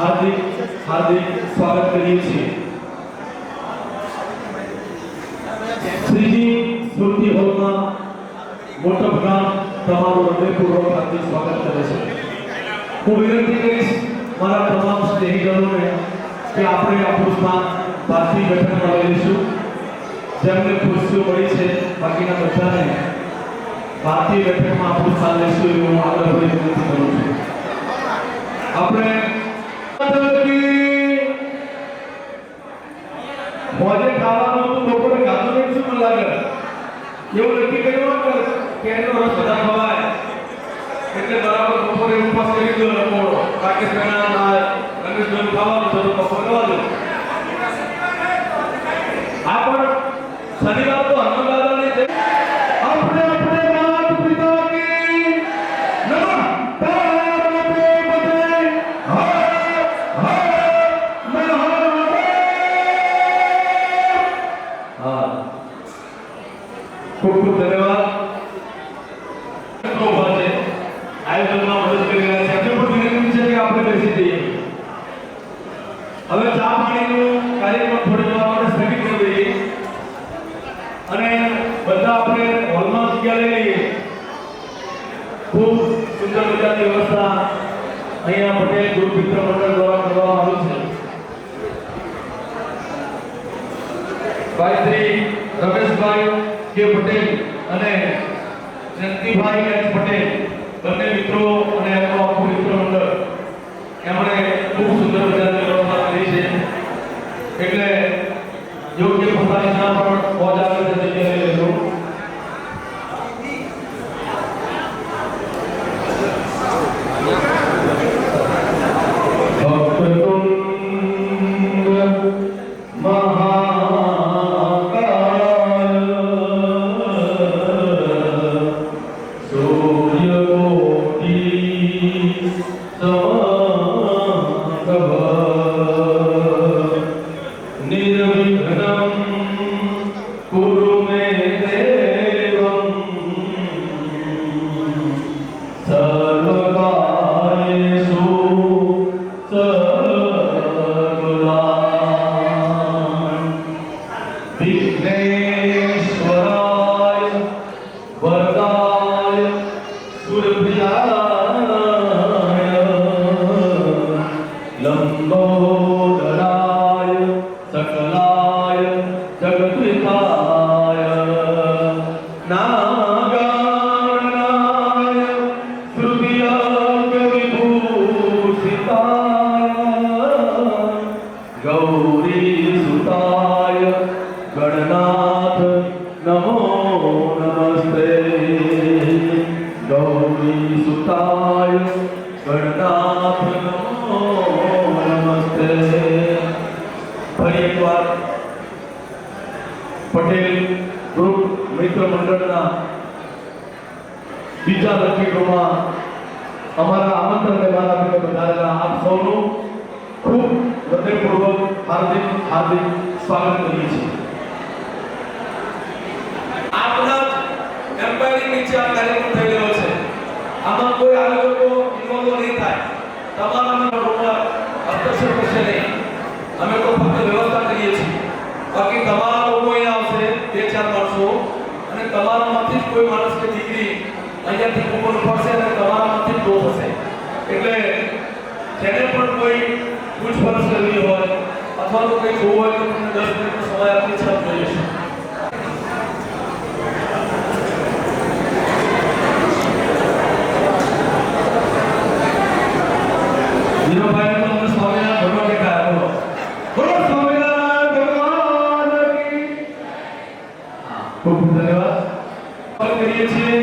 हार्दिक हार्दिक स्वागत करिए છીએ શ્રીજી સ્મૃતિ હોલમાં મોટપ ગામ તમારું હૃદયપૂર્વક હાર્દિક સ્વાગત કરે છે। હું વિનંતી કરીશ મારા તમામ સ્નેહીજનોને કે આપણે આપણું સ્થાન પાછલી બેઠકમાં લઈ લઈશું। જેમને ખુરશીઓ મળી છે બાકીના બધાને પાછલી બેઠકમાં આપણું સ્થાન લઈશું એવું હું આગ્રહભરી વિનંતી કરું છું। આપણે મોજે ખાવાનું તો બપોરે ખાધું નહીં શું મને લાગે એવું નક્કી કર્યું કે કેરનો રસ બધા ખવાય એટલે બરાબર બપોરે ઉપવાસ કરી દો રમોડો રાકેશ મેણા રમેશભાઈ ખાવાનું છે તો બપોરે ખવા દો। આ પણ શનિવાર તો હનુમાન દાદાની જય આપણે આપણે માત પિતા કી નમઃ પાર્વતી પતે હર હર खूब खूब धन्यवाद। आयोजનમાં મદદ કરી રહ્યા છે આપણે પણ વિનંતી છે કે આપણે બેસી જઈએ। હવે ચા પાણીનો કાર્યક્રમ થોડી વાર માટે સ્થગિત કરી દઈએ અને બધા આપણે હોલમાં જગ્યા લઈ લઈએ। ખૂબ સુંદર મજાની વ્યવસ્થા અહીંયા પટેલ ગ્રુપ મિત્ર મંડળ દ્વારા કરવામાં આવી છે। ભાઈ શ્રી રમેશભાઈ કે પટેલ અને જયંતિભાઈ એચ પટેલ બંને મિત્રો અને એમનો આખું મિત્ર મંડળ એમણે ખૂબ સુંદર મજાની વ્યવસ્થા કરી છે એટલે યોગ્ય પોતાની ના પણ મોજ આવે તે જગ્યાએ લેજો। So ગણનાથ નમો નમસ્તે ગૌરી સુતાય ગણનાથ નમો નમસ્તે. ફરી એકવાર પટેલ ગ્રુપ મિત્ર મંડળના બીજા લકી ડ્રોમાં અમારા આમંત્રણને મારા આપણે વધારેલા આપ સૌનું ખૂબ હૃદયપૂર્વક હાર્દિક હાર્દિક સ્વાગત કરીએ છીએ. આ બધા એમ્પાયરિંગ નીચે આ કાર્યક્રમ થઈ રહ્યો છે. આમાં કોઈ આયોજકો ઇન્વોલ્વ નહીં થાય. તમારામાં ડ્રોમાં હસ્તક્ષેપ કરશે નહીં. અમે તો ફક્ત વ્યવસ્થા કરીએ છીએ. બાકી તમારા લોકો અહીંયા આવશે 2-4 માણસો અને તમારામાંથી જ કોઈ માણસ કે દીકરી અહીંયાથી ઉપર પડશે અને તમારામાંથી જ ડ્રો થશે. એટલે જેને પણ કોઈ પૂછપરછ કરવી હોય અથવા તો કંઈ જોવું હોય તો તમને 10 મિનિટનો સમય આપી છે આપ જોઈ લેશો. ધીરુભાઈ તો અમને સ્વામિનારાયણ ભગવાન દેખાયા. બોલો બોલો સ્વામિનારાયણ ભગવાન કી. ખૂબ ખૂબ ધન્યવાદ કરીએ છીએ.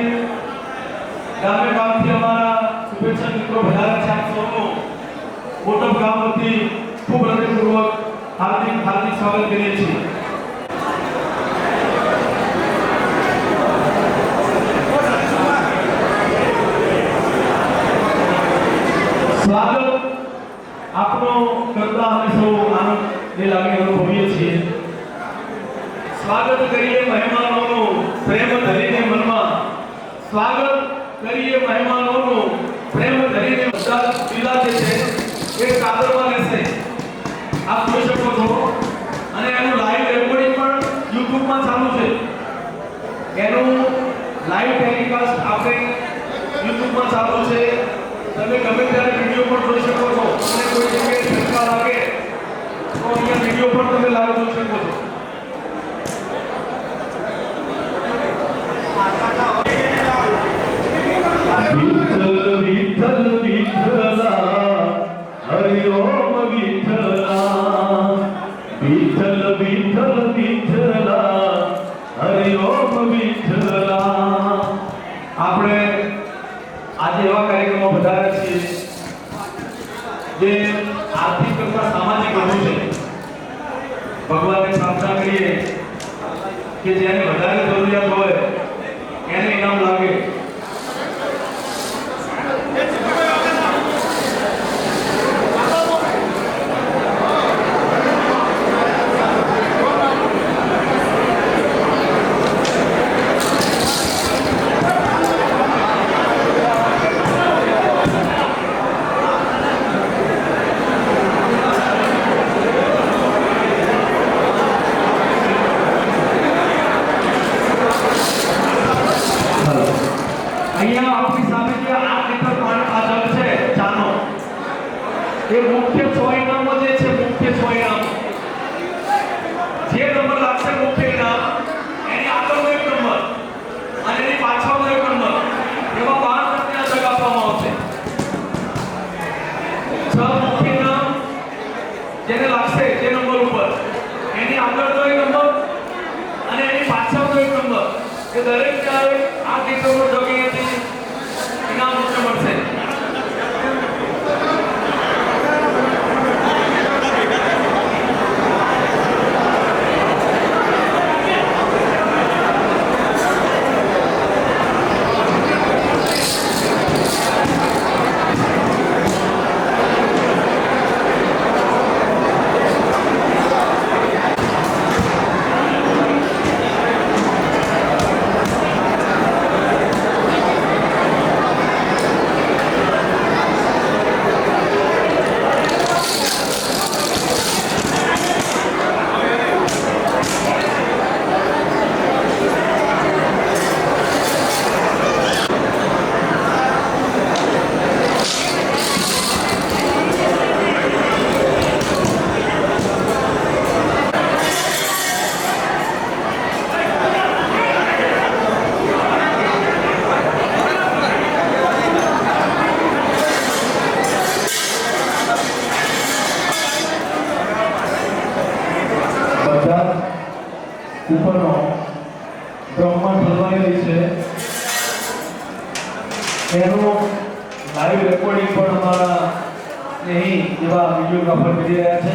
ગામે ગામથી અમારા શુભેચ્છક મિત્રો વધારે છે. આપ સૌનું મોટપ ગામ વતી ખૂબ હૃદયપૂર્વક હાર્દિક હાર્દિક સ્વાગત કરીએ છીએ. સ્વાગત આપનો કરતા અમે સૌ આનંદની લાગણી અનુભવીએ છીએ. સ્વાગત કરીએ મહેમાનોનું પ્રેમ ધરીને મનમાં. સ્વાગત કરીએ મહેમાનોનું પ્રેમ ધરીને બધા વિલા જે છે એ કાદરમાં લેશે. આપ જોઈ શકો છો અને એનું લાઈવ રેકોર્ડિંગ પણ YouTube માં ચાલુ છે. એનું લાઈવ ટેલિકાસ્ટ આપણે YouTube માં ચાલુ છે. તમે ગમે ત્યારે વિડિયો પણ જોઈ શકો છો. અને કોઈ જગ્યાએ ઝટકા લાગે તો અહીંયા વિડિયો પણ તમે લાઈવ જોઈ શકો છો. વિઠ્ઠલ વિઠ્ઠલ વિઠ્ઠલા હરિ ઓમ વિઠ્ઠલા વિઠ્ઠલ વિઠ્ઠલ વિઠ્ઠલા હરિ ઓમ વિઠ્ઠલા. આપણે આજે એવા કાર્યક્રમો વધાર્યા છીએ જે આર્થિક કરતા સામાજિક વધુ છે. ભગવાનને પ્રાર્થના કરીએ કે જેને વધારે જરૂરિયાત હોય એને ઇનામ લાગે. અહીંયા આપણી સામે જે 8 લીટર પાણી આ જગ છે ચાનો એ મુખ્ય 6 ઇનામો જે છે મુખ્ય 6 ઇનામ જે નંબર લાગશે મુખ્ય ઇનામ એની આગળનો એક નંબર અને એની પાછળનો એક નંબર એવા 12 રકમના જગ આપવામાં આવશે. 6 મુખ્ય ઇનામ જેને લાગશે જે નંબર ઉપર એની આગળનો એક નંબર અને એની પાછળનો એક નંબર એ દરેક ચાર 8 લીટરનો જગ ઇનામ રૂપે મળશે. બ્રહ્માંડ હલવાઈ રહી છે એનું લાઈવ રેકોર્ડિંગ પણ અમારા સ્નેહી એવા વિડીયોગ્રાફર કરી રહ્યા છે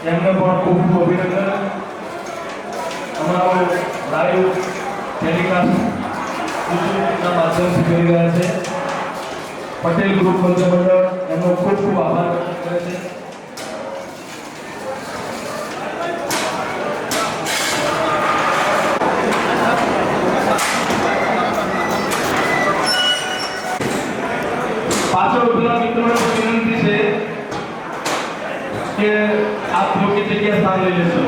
એમને પણ ખૂબ ખૂબ અભિનંદન અમારો લાઈવ ટેલિકાસ્ટ યુટ્યુબના માધ્યમથી કરી રહ્યા છે પટેલ ગ્રુપ મંત્રી એમનો ખૂબ ખૂબ આભાર વ્યક્ત કરે છે પાછળ ઉભેલા મિત્રોને પણ વિનંતી છે કે આપ યોગ્ય જગ્યાએ સ્થાન લઈ લેશો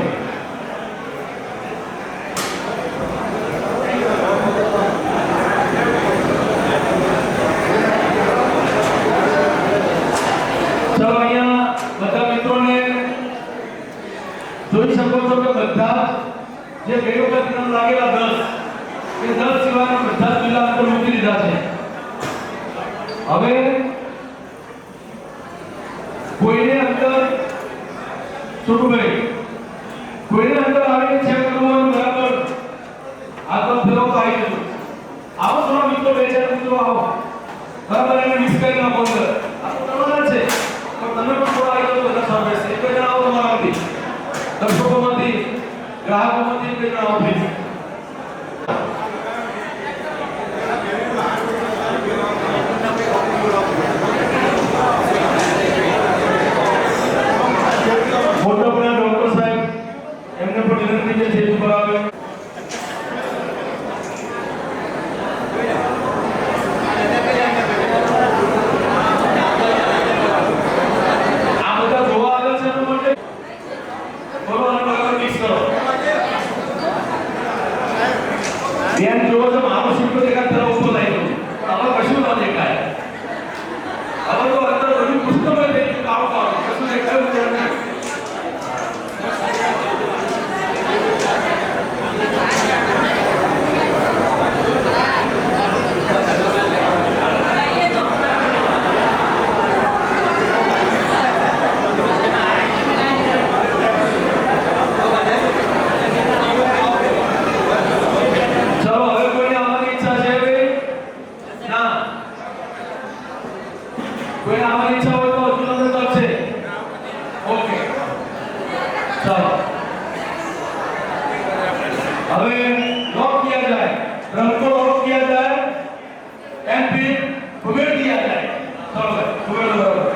ચલો અહીંયા બધા મિત્રોને જોઈ શકો છો કે બધા જે બે વખત નામ લાગેલા 10 એ 10 સિવાયના બધા જ જિલ્લા અંદર મૂકી દીધા છે હવે કોઈને અંદર છોટુભાઈ કોઈને અંદર આવીને ચેક કરવાનું બરાબર આગળ ફેરો આવી જજો આવો થોડા મિત્રો બે ચાર મિત્રો આવો બરાબર એને મિસ કરી નાખો અંદર આ તો કરવાના છે પણ તમે પણ થોડા આવી જાઓ બધા સામે છે એક જણા આવો તમારામાંથી દર્શકોમાંથી ગ્રાહકોમાંથી એક જણા આવો પ્લીઝ મોટાભાઈ ડોક્ટર સાહેબ એમને પણ વિનંતી છે સ્ટેજ ઉપર આવે આ બધા જોવા આવે છે એના માટે બોલો અને બરાબર મિક્સ કરો બેન જોવો છો મારો શીખો દેખાય તરફ ઉભો થઈ ગયો હવે કશું ના દેખાય હવે તો અંદર બધું પુસ્તકો થઈ ગયું કાળું કાળું કશું દેખાયું જ નથી कोई आवाज इच्छा हो तो अब्दुल अंदर तक से ओके चलो अबे लॉक किया जाए रंग को लॉक किया जाए एंड फिर कुबेर दिया जाए चलो भाई कुबेर बराबर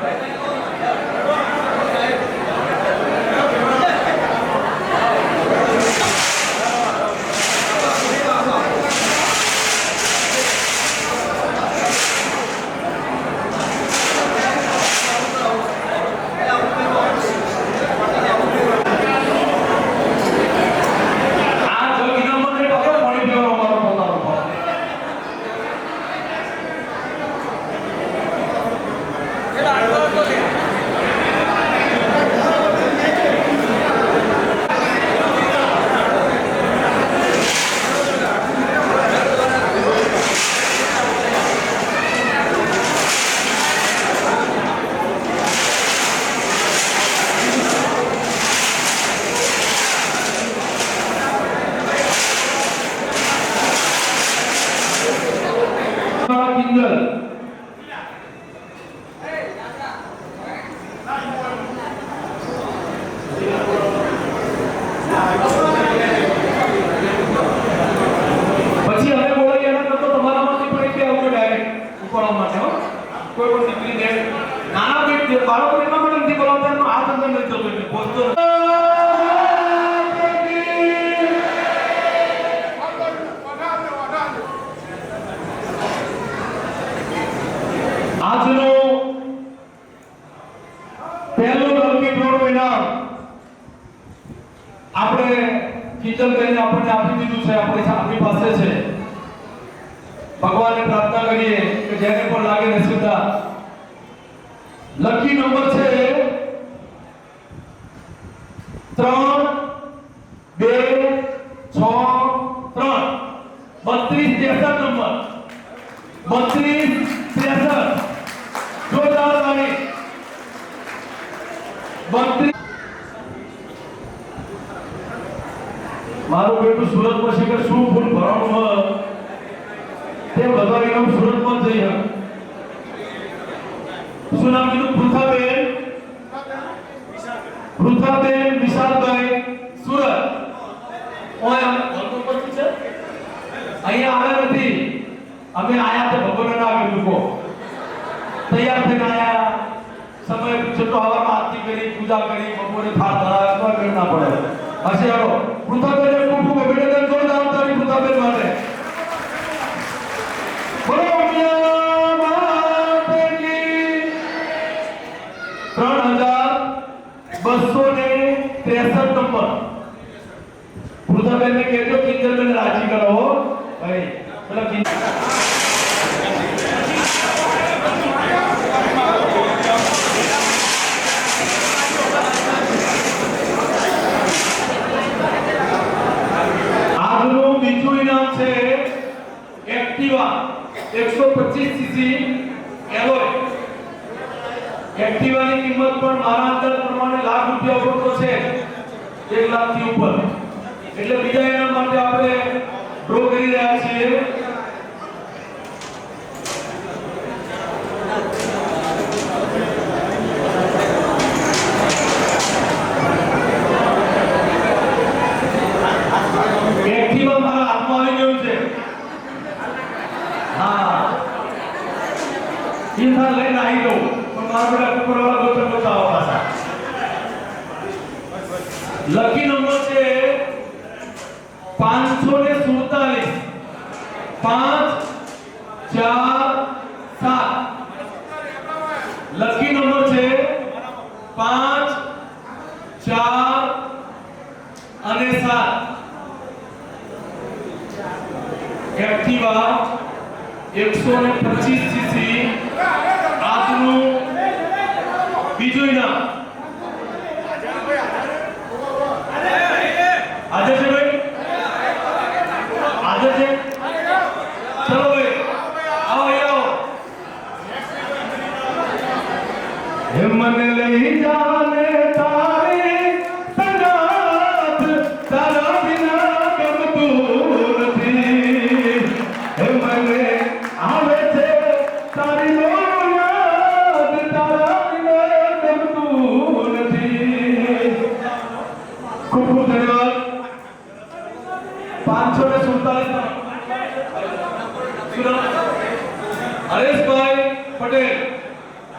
किंजल પછી હવે બોલાઈ એના કરતો તમારામાંથી પણ એક આવજો ડાયરેક્ટ ઉપાડવા માટે હો કોઈ પણ દીકરી દે નાના બેટ બાળકો એટલા માટે નથી બોલાવતા એનો હાથ અંદર નથી જતો એટલે પહોંચતો આજનો પહેલો લકી ડ્રોનું ઇનામ આપણે કિચન કરીને આપણને આપી દીધું છે આપણી પાસે છે ભગવાનને પ્રાર્થના કરીએ કે જેને પણ લાગે નસીબદાર લકી નંબર છે 3 2 6 3 32 63 નંબર 32 63 જોરદાર તાળી 32 મારું બેટું સુરતમાં છે કે શું ફૂલ ભરવાનું હોય તે બધા એમ સુરતમાં જઈ હક શું નામ કીધું પૃથાબેન વિશાલભાઈ સુરત ઓય ભરતો પછી છે અહીંયા આવ્યા નથી અમે આયા તો ભગવાનના આગળ લોકો તૈયાર થઈને આયા સમય છતો હવામાં આરતી કરી પૂજા કરી બપોરે થાળ ધરાવે તો મેળ ના પડે હશે આવો પૃથાબેન ખૂબ ખૂબ અભિનંદન જોરદાર તાળી પૃથાબેન માટે બોલો મિયા માતે કી 3263 નંબર પૃથાબેન ને કહેજો કિંજલબેન રાજી કરો ભાઈ પેલા આગળનું બીજું ઇનામ છે એક્ટિવા 125 સીસી એલોય એક્ટિવાની કિંમત પણ મારા અંદાજ પ્રમાણે લાખ રૂપિયા ઉપર છે 1 લાખ થી ઉપર એટલે બીજા ઇનામ માટે આપણે ડ્રો કરી રહ્યા છીએ એક્ટિવા મારા હાથમાં આવી ગયું છે હા ઇન્સાન લઈને આવી ગયો પણ મારા બેટા ઉપરવાળા ગોત્ર બતાવો પાછા લકી નંબર છે 547 5 4 7 લકી નંબર છે 5 4 અને 7 એક્ટિવા 125 સીસી આજનું બીજું ઇનામ આજે છે ભાઈ આજે છે ચલો ભાઈ આવો આવો હે મને લઈ જાને તારી સંગાત તારા બિના ગમતું નથી હે મને આવે છે તારી યાદ તારા બિના ગમતું નથી ખૂબ ખૂબ ધન્યવાદ 547 હરેશભાઈ પટેલ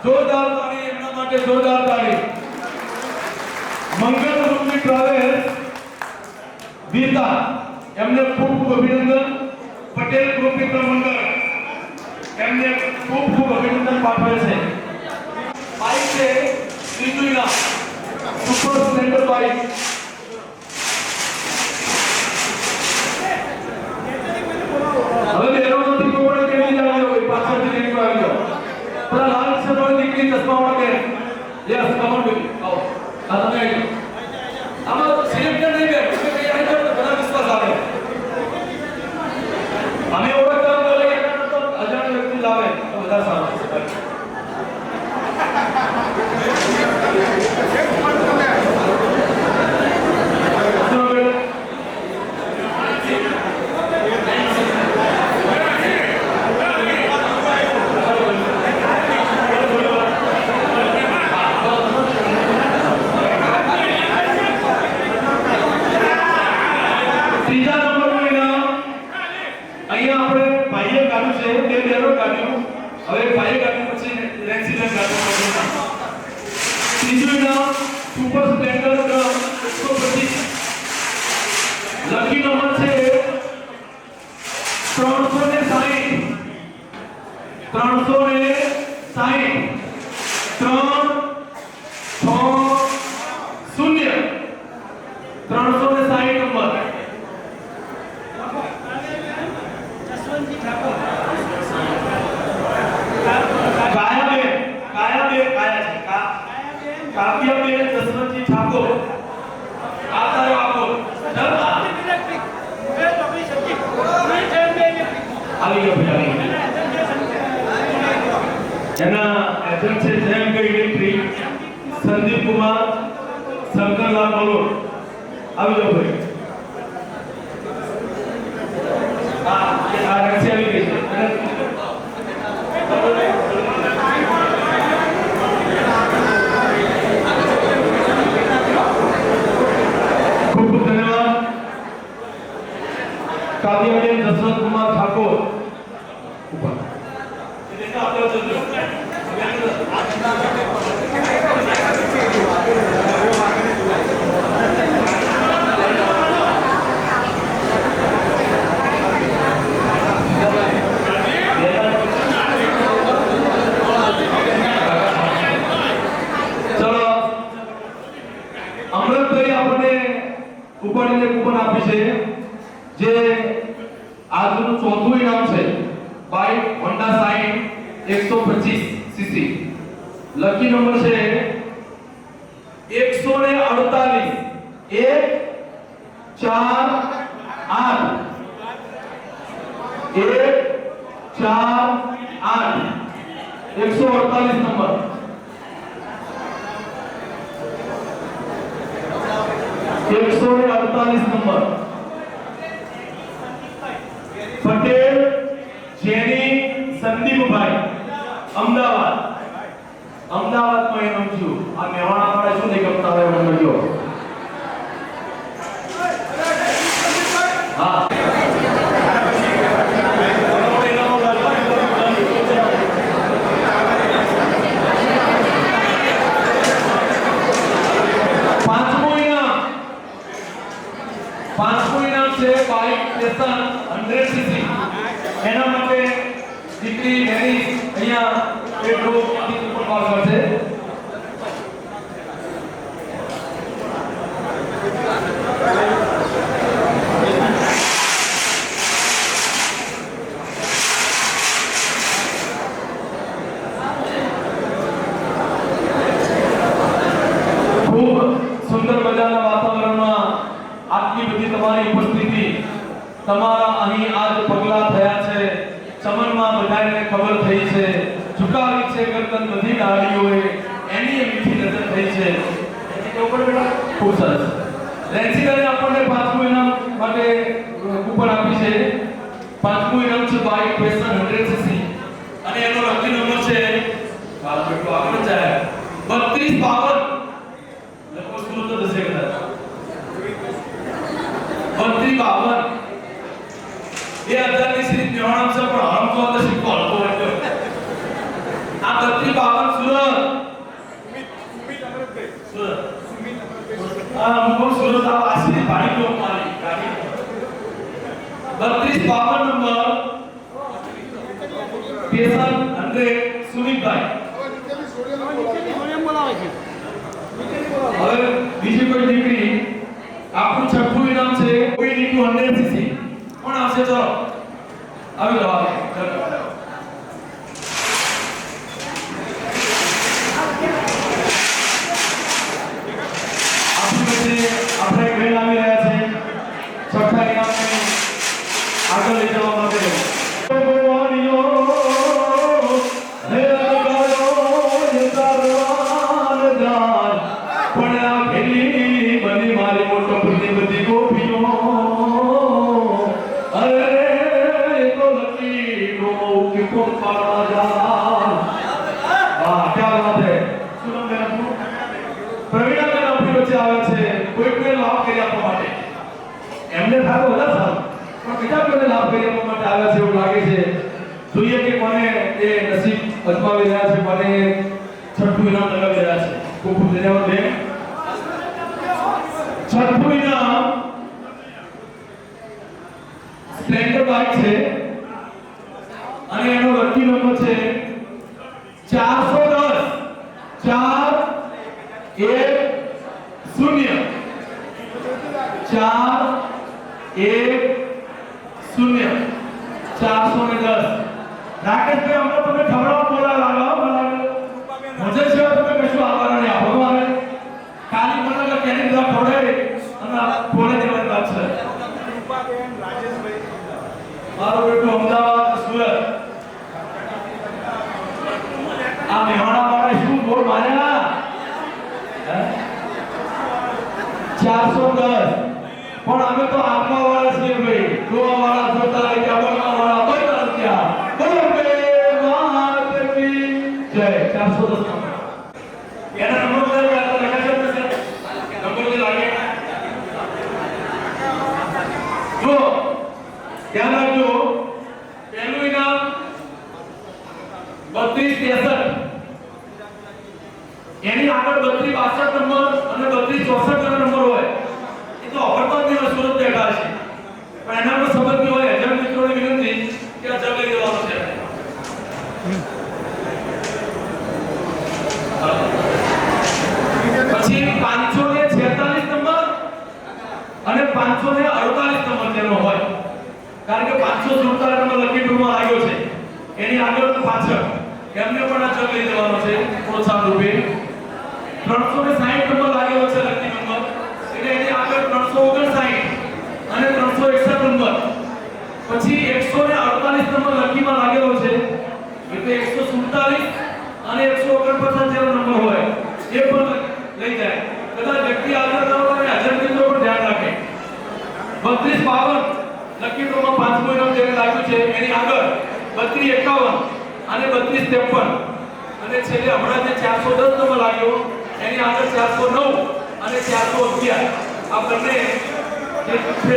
જોરદાર તાળી એમના માટે જોરદાર તાળી મંગલ રૂપની ટ્રાવેલ્સ વીરતા એમને ખૂબ ખૂબ અભિનંદન પટેલ ગ્રુપ મિત્ર મંડળ એમને ખૂબ ખૂબ અભિનંદન પાઠવે છે બાઈક છે ત્રીજું ઇનામ સુપર સ્પ્લેન્ડર બાઈક હવે બેરોમાંથી કોણ કેવી જાવે હોય પાછળથી નીકળી આવી જાવ પેલા લાલ શર્ટવાળી દીકરી ચશ્માવાળા કે યસ કમન બેબી આવો આ તમે આવી જાઓ આમાં સિલેક્ટર નહીં બે કે કઈ આવી જાવ તો ઘણા વિશ્વાસ આવે અમે ઓળખતા બોલે તો અજાણ વ્યક્તિ લાવે તો વધારે સારું છે ત્રીજા નંબરનું ઇનામ અહીંયા આપણે ભાઈએ કાઢ્યું છે બે બેનો કાઢ્યું હવે ભાઈએ કાઢ્યું પછી રેક્સિડન્ટ કાઢ્યું ત્રીજું ઇનામ સુપર સ્પ્લેન્ડર 125 લકી નંબર છે 360 360 નંબર કાવ્યાબેન જસવંતજી ઠાકોર આતારો આપો આવી ગયો ભાઈ એના એજન્ટ છે જયંત ઇલેક્ટ્રિક સંદીપ કુમાર શંકરલાલ મલોર આવી જાઓ ભાઈ કાવ્યાબેન દશરથ કુમાર ઠાકોર ઉપર કૂપનને કૂપન આપી છે જે આજનું ચોથું ઇનામ છે bike Honda Shine 125 cc lucky number છે 148 148 148 નંબર નંબર પટેલ જેની સંદીપભાઈ અમદાવાદ માં એનું છું આ મેવાણા વાળા શું નહીં ગમતા હોય મને જો હા પાંચમું ઇનામ છે બાઇક સ્ટેશન 100 સીસી એના માટે દીકરી મેરી અહીંયા એક ગ્રુપ ઉપર પાસ કરશે ખૂબ સુંદર મજાના વાતાવરણમાં આટલી બધી તમારી ઉપસ્થિતિ તમારા અહીં આજ પગલા થયા છે ચમનમાં બધાને ખબર થઈ છે ઝુકાવી છે ગરદન બધી ડાળીઓએ એની મીઠી નજર થઈ છે એની ઉપર બેટા ખૂબ સરસ રેન્સિલાને આપણને પાંચમું ઇનામ માટે કૂપન આપી છે પાંચમું ઇનામ છે બાઇક પેશન 100 સીસી અને એનો લકી નંબર છે બાર બેટો આગળ જાય 32 52 લોકો સુરત દસે કદાચ 32 52 2000 ની સીટ મેવાણા છે પણ હમ તો અંદર શીખો હલકો હતો આ 32 52 સુરત આ અમુક સુરત આ આશી ભાડી લો મારી ગાડી 32 52 નંબર પેશન 100 સુમિતભાઈ હવે બીજી કોઈ દીકરી આપણું છઠ્ઠું ઇનામ છે કોઈ નીટુ 100 સીસી કોણ આવશે ચલો આવી જાઓ આપણે બેન આવી રહ્યા છે છઠ્ઠા ઇનામને આગળ લઈ જવા માટે એમને થાકો બધા સારું પણ બીજા કોઈને લાભ કરી આપવા માટે આવ્યા છે એવું લાગે છે જોઈએ કે કોને એ નસીબ અજમાવી રહ્યા છે કોને છઠ્ઠું ઇનામ લગાવી રહ્યા છે ખૂબ ખૂબ ધન્યવાદ બેન છઠ્ઠું ઇનામ સ્પ્લેન્ડર બાઇક છે અને એનો લકી નંબર છે 410 410 રાકેશભાઈ અમને તમે ખવડાવવા બોલા લાગો મજે છે તમે કશું આવવાના નહીં આપો મારે ખાલી મને કેની દવા ખવડાવે અને બોલે દેવાની વાત છે મારો બેટો અમદાવાદ સુરત આ મેવાણા વાળા શું બોલ માર્યા 410 પણ અમે તો આત્મા વાળા છીએ ભાઈ જોવા વાળા જોતા રહી ગયા બોલવા વાળા બધા ત્યાં બોલો બે માત કી જય 410 એના નંબર લખા છે નંબર જે લાગે જો ધ્યાન રાખજો, પહેલું ઇનામ 3263, એની આગળ 3262 નંબર અને 3264 નંબર હોય એ તો અવળપાદની સુરત બેઠા છે, પણ એના પર સંબંધી હોય એજન્ટ મિત્રોને વિનંતી કે આ જગ લઈ દેવાનો છે. પછી 546 નંબર અને 548 નંબર તેનો હોય, કારણ કે 547 નંબર લકી ડ્રોમાં આવ્યો છે, એની આગળ પાછળ એમને પણ આ જગ લઈ દેવાનો છે પ્રોત્સાહન રૂપે. 360 નંબર લાગેલો છે લકી નંબર, એટલે એની આગળ 359 અને 361 નંબર. પછી 148 નંબર લકીમાં લાગેલો છે, એટલે 147 અને 149 જેવો નંબર હોય એ પણ લઈ જાય. બધા વ્યક્તિ આગળ કરવાને હાજર મિત્રો પર ધ્યાન રાખે. 3252 લકી ડ્રોમાં પાંચમો ઇનામ જેને લાગ્યું છે એની આગળ 3251 અને 3253, અને છેલ્લે હમણાં જે 410 નંબર લાગ્યો એની આગળ 409 અને 411 આ બંને જે છે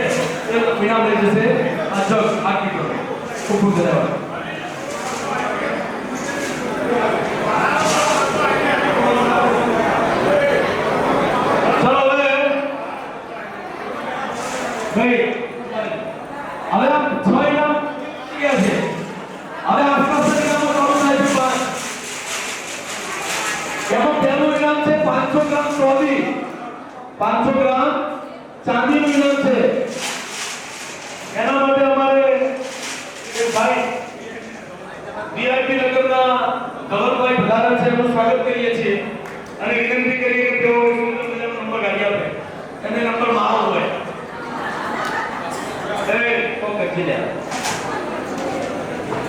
એ ઇનામ લઈ જશે આ જગ આખી કરો. ખૂબ ખૂબ ધન્યવાદ. ચલો હવે ભાઈ હવે આ 6 ઇનામ ક્યાં છે? હવે આસપાસના ઇનામો ચાલુ થાય છે. એમાં પહેલું ઇનામ છે 500 ગ્રામ ચાંદી, 500 ગ્રામ ચાંદીનું ઇનામ છે. એના માટે અમારે એક ભાઈ વીઆઈપી નગરના ધવલભાઈ ભલારા છે, એનું સ્વાગત કરીએ છીએ અને વિનંતી કરીએ કે તેઓ સુંદર મજાનો નંબર કાઢી આપે. એમને નંબર મારો હોય એ કોક કરી લે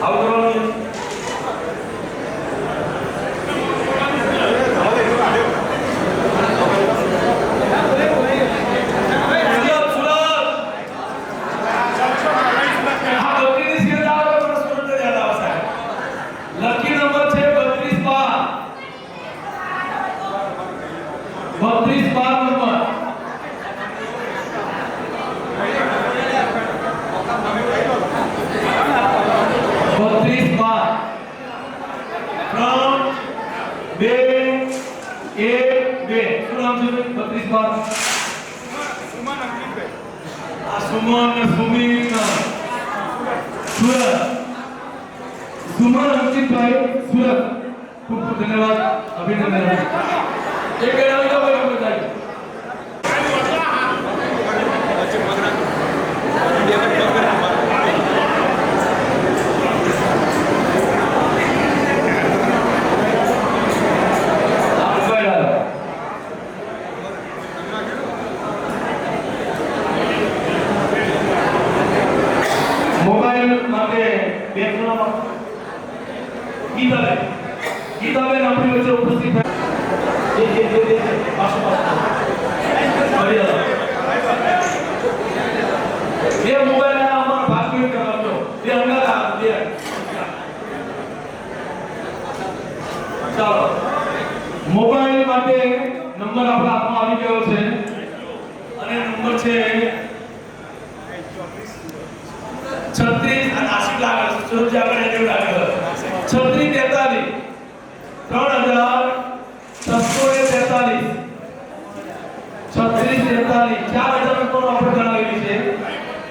આવું કરવાનું. લકી નંબર છે 3212 નંબર. સુમન અંકિતભાઈ સુરત, ખૂબ ખૂબ ધન્યવાદ, અભિનંદન. એક ગણાવી દો ભાઈ બધા. મોબાઈલ માટે બે જણા ગીતાબેન આપણી વચ્ચે ઉપસ્થિત બે મોબાઈલ અમારા ભાગીન કરવાનો બે અંગારા બે. ચાલો મોબાઈલ માટે નંબર આપણા હાથમાં આવી ગયો છે અને નંબર છે 36 અને આશી લાગે સુરજ આપણે જેવું લાગે 3643 3643 4000 નંબર આપણે ગણાવેલી છે,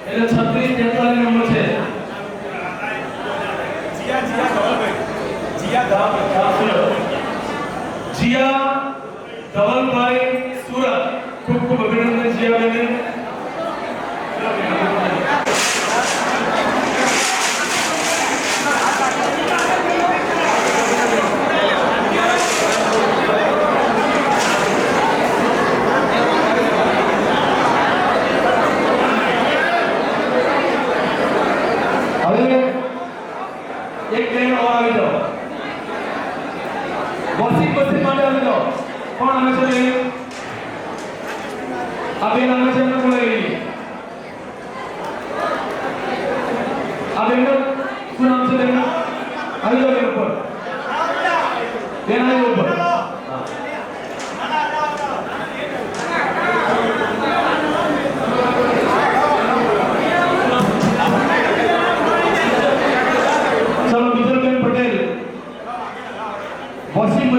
એટલે 3643 નંબર છે. જીયા ધવલભાઈ સુરત, ખૂબ ખૂબ અભિનંદન જીયા બેન. એક બેન ઓર આવી જાઓ, વોશિંગ મશીન માટે આવી જાઓ. કોણ આવે છે? આ બેન આવે છે, એમને બોલાવી. આ બેન શું નામ છે? બેન આવી જાઓ, બેન ઉપર બેન આવી ઉપર.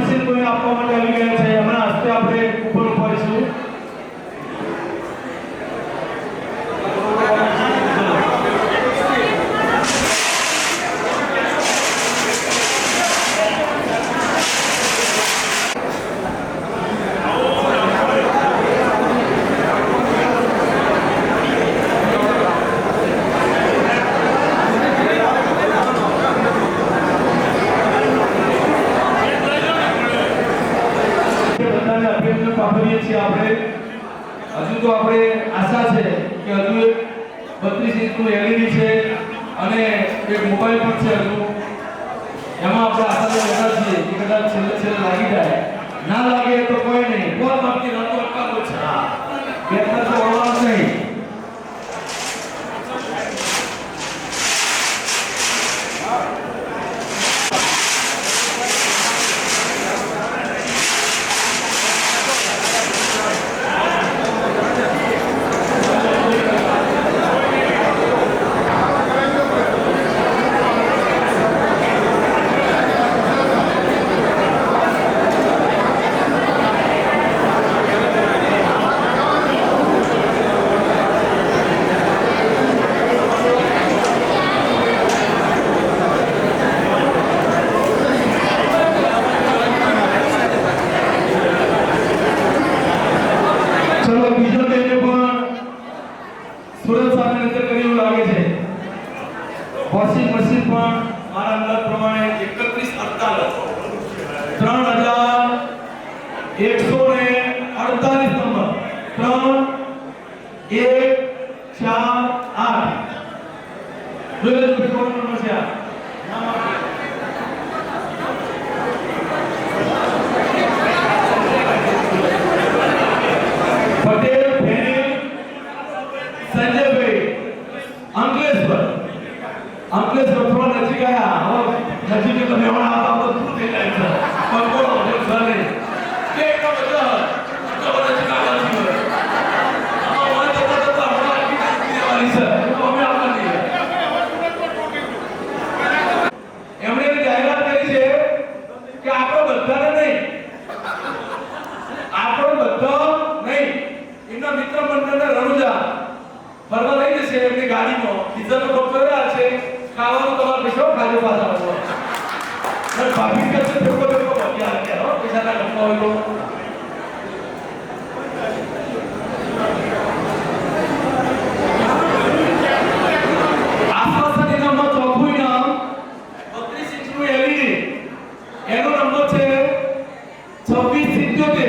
મશીન કોઈ આપવા માટે આવી ગયા છે. હમણાં હસ્તે આપણે કૂપન ઉપાડીશું. વાપરીએ છીએ આપણે. હજુ તો આપણે આશા છે કે હજુ 32 ઇંચનું LED છે અને એક મોબાઈલ પણ છે. હજુ એમાં આપણે આશા બેઠા છીએ કે કદાચ છેલ્લે લાગી જાય. ના લાગે તો કોઈ નહીં, બોલ બાકી રતો અટકાવો છે. હા, બેઠા તો ઓળવાનું નહીં. વોશિંગ મશીન પણ મારા અંદાજ પ્રમાણે 3148 નંબર 3148 જોઈ લો કેટલો નંબર છે. પટેલ ફેની સંજયભાઈ અંકલેશ્વર થોડા નજીક આવ્યા. હવે નજીક તમે હમણાં આવતા તો શું થઈ જાય છે પણ બોલો સર નહીં કે એટલો બધો નજીક આવ્યા છીએ. અમારે તો હમણાં દેવાની છે તો અમે આવતા નહીં. એમણે એવી જાહેરાત કરી છે કે આપણે બધાને નહીં એમના મિત્ર મંડળને રણુજા ફરવા લઈ જશે. એમની ગાડીમાં ડીઝલનો પંપ કર્યા છે. ખાવાનું તમારે પૈસા ખાજો પાછા આવવા. ભાભી કરશે ફેરકો બધી આવે હો પૈસા ના ગમવા હોય તો. આશ્વાસન ઇનામમાં ચોથું ઇનામ 32 ઇંચનું LED. એનો નંબર છે 2677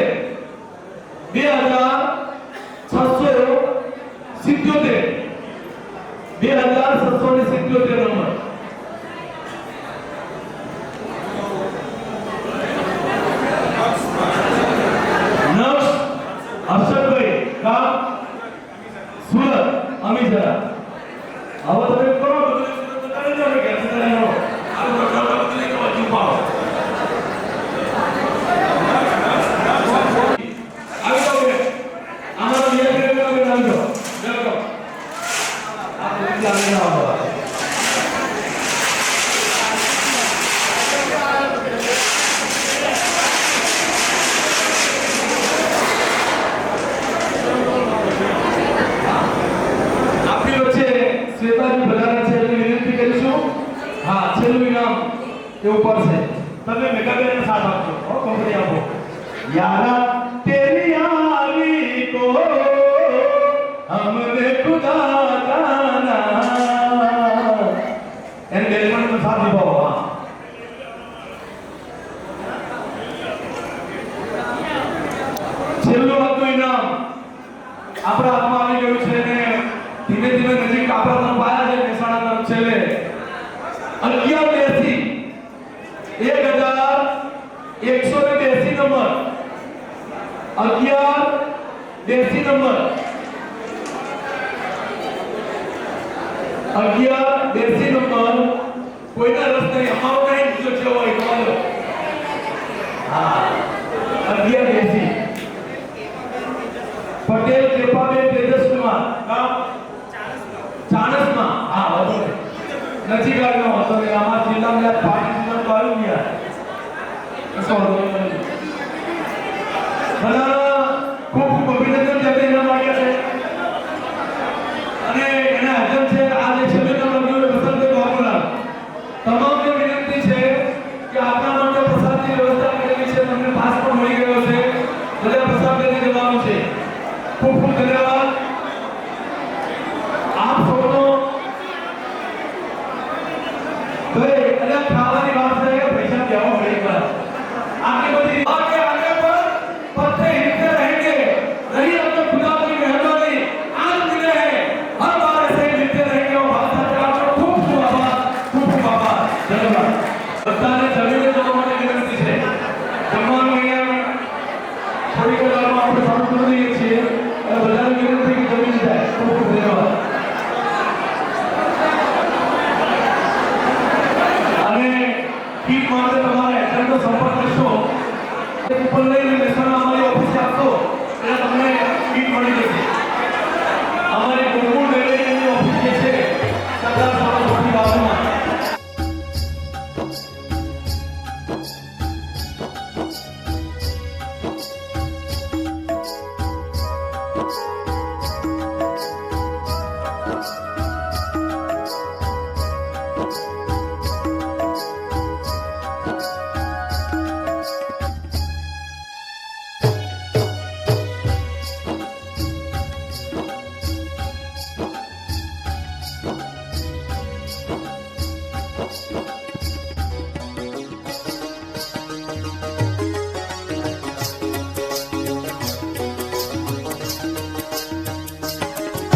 2677 નંબર. નક્ષ હર્ષદભાઈ ગામ સુરત અમીજરા. હવે તમે કરો બધું બતાવી દો કે કેટલા નો આ બધા બધું એક બાજુ પાડો. આવી જાવ કે અમારો નિયમ નામ જો વેલકમ. આ બધું આવી જાવ. શ્વેતાજી બધાના છે એટલે વિનંતી કરીશું. હા, છેલ્લું ઇનામ એ ઉપર છે. તમે મેઘાબેનને સાથ આપજો. હો કંપની આપો. યારા તેરી આલી કો હમને ખુદા જાના. એને બેલમણનો સાથ નિભાવો. હા, છેલ્લું હતું ઇનામ આપણા હાથમાં આવી ગયું છે ને ધીમે ધીમે નજીક આપણા તરફ આવ્યા છે. મહેસાણા તરફ છેલ્લે 1182 1182 નંબર 1182 નંબર 1182 નંબર. કોઈના રસ નહીં, અમારો નહીં બીજો છે હોય તમારો. હા, 1182 પટેલ કૃપાબેન તેજસ્વીમાં ગામ ચાણસમાં. હા, વધુ નજીક આવ્યો હતો. આમાં જિલ્લામાં પાર્ટી તો આવી ગયા. બધાના ખૂબ ખૂબ અભિનંદન જેમને એના માટે છે અને એના હાજર છે આ જે સભ્યના લગ્ન વસંતભાઈ બાબુલાલ તમામને વિનંતી છે કે આપના માટે પ્રસાદની વ્યવસ્થા કરેલી છે તમને પાસ પણ મળી ગયો છે બધા પ્રસાદ લઈને જવાનું છે ખૂબ ખૂબ ધન્યવાદ આપ સૌનો ભાઈ અને